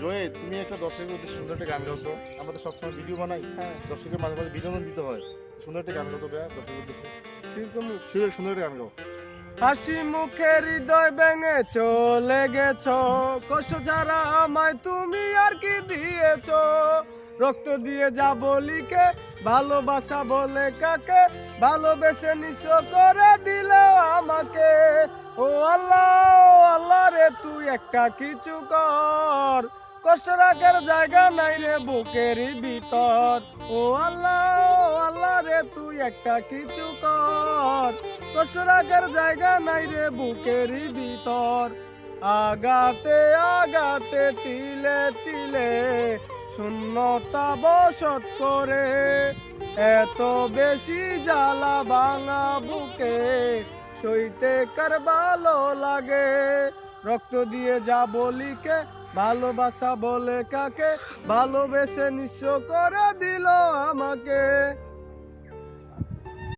জয়ে, তুমি একটা দর্শকের উদ্দেশ্যে সুন্দর একটা গান গাও তো। আমরা তো সবসময় ভিডিও বানাই, হ্যাঁ, দর্শকের মাঝে মাঝে বিনোদন দিতে হয়। সুন্দর একটা গান গাও তো ভাইয়া, দর্শকের উদ্দেশ্যে কিরকম? সুন্দর একটা গান গাও। হাসি মুখে হৃদয় ভেঙে চলে গেছো, কষ্ট ছাড়া আমায় তুমি আর কি দিয়েছো? রক্ত দিয়ে যাব লিখে, ভালোবাসা বলে কাকে, ভালোবেসে নিঃস্ব করে দিল আমাকে। ও আল্লাহ, ও আল্লাহ রে, তুই একটা কিছু কর, কষ্ট রাখার জায়গা নাই রে বুকেরই ভিতর। ও আল্লাহ, ও আল্লাহ রে, তুই একটা কিছু কর, কষ্ট রাখার জায়গা নাই রে বুকেরই ভিতর। আগাতে আগাতে তিলে তিলে শূন্যতা বসত করে, এত বেশি জ্বালা ভাঙা বুকে সইতে কার ভালো লাগে? রক্ত দিয়ে যাব লিখে, ভালোবাসা বলে কাকে, ভালোবেসে নিঃস্ব করে দিল আমাকে।